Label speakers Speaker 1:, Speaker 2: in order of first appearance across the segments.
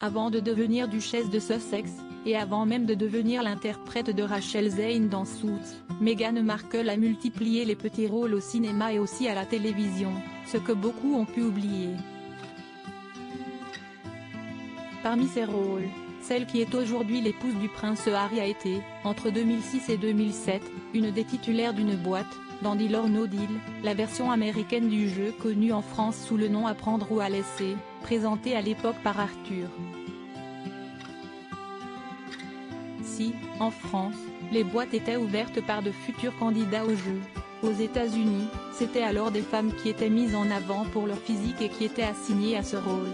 Speaker 1: Avant de devenir duchesse de Sussex, et avant même de devenir l'interprète de Rachel Zane dans Suits, Meghan Markle a multiplié les petits rôles au cinéma et aussi à la télévision, ce que beaucoup ont pu oublier. Parmi ces rôles, celle qui est aujourd'hui l'épouse du prince Harry a été, entre 2006 et 2007, une des titulaires d'une boîte, dans Deal or No Deal, la version américaine du jeu connu en France sous le nom À prendre ou à laisser, présenté à l'époque par Arthur. Si, en France, les boîtes étaient ouvertes par de futurs candidats au jeu, aux États-Unis, c'était alors des femmes qui étaient mises en avant pour leur physique et qui étaient assignées à ce rôle.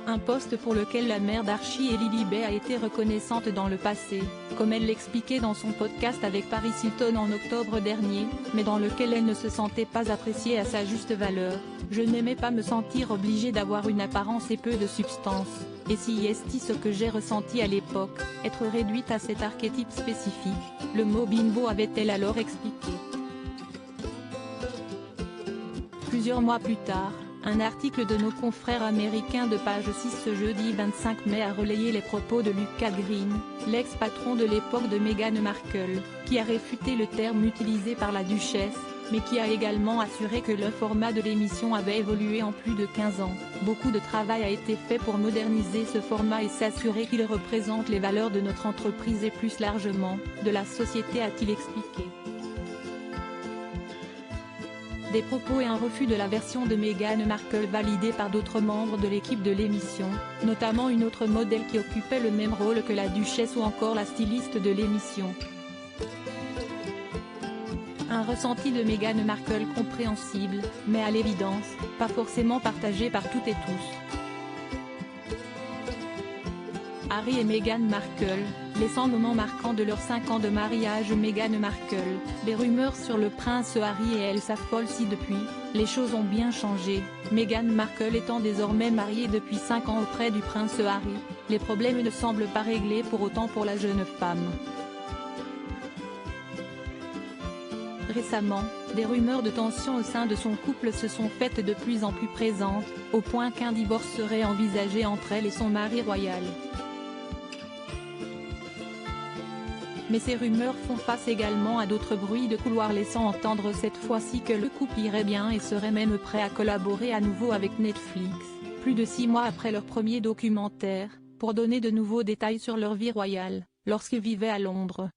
Speaker 1: Un poste pour lequel la mère d'Archie et Lily Bay a été reconnaissante dans le passé, comme elle l'expliquait dans son podcast avec Paris Hilton en octobre dernier, mais dans lequel elle ne se sentait pas appréciée à sa juste valeur. Je n'aimais pas me sentir obligée d'avoir une apparence et peu de substance, et si est ce que j'ai ressenti à l'époque, être réduite à cet archétype spécifique, le mot bimbo avait-elle alors expliqué. Plusieurs mois plus tard, un article de nos confrères américains de Page 6 ce jeudi 25 mai a relayé les propos de Lucas Green, l'ex-patron de l'époque de Meghan Markle, qui a réfuté le terme utilisé par la duchesse, mais qui a également assuré que le format de l'émission avait évolué en plus de 15 ans. Beaucoup de travail a été fait pour moderniser ce format et s'assurer qu'il représente les valeurs de notre entreprise et plus largement, de la société, a-t-il expliqué. Des propos et un refus de la version de Meghan Markle validée par d'autres membres de l'équipe de l'émission, notamment une autre modèle qui occupait le même rôle que la duchesse ou encore la styliste de l'émission. Un ressenti de Meghan Markle compréhensible, mais à l'évidence, pas forcément partagé par toutes et tous. Harry et Meghan Markle, les 100 moments marquants de leurs 5 ans de mariage. Meghan Markle, les rumeurs sur le prince Harry et elle s'affolent si depuis, les choses ont bien changé, Meghan Markle étant désormais mariée depuis 5 ans auprès du prince Harry, les problèmes ne semblent pas réglés pour autant pour la jeune femme. Récemment, des rumeurs de tension au sein de son couple se sont faites de plus en plus présentes, au point qu'un divorce serait envisagé entre elle et son mari royal. Mais ces rumeurs font face également à d'autres bruits de couloir laissant entendre cette fois-ci que le couple irait bien et serait même prêt à collaborer à nouveau avec Netflix, plus de 6 mois après leur premier documentaire, pour donner de nouveaux détails sur leur vie royale, lorsqu'ils vivaient à Londres.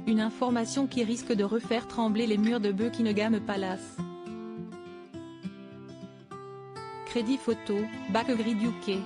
Speaker 1: Une information qui risque de refaire trembler les murs de Buckingham Palace. Crédit photo, Backgrid UK.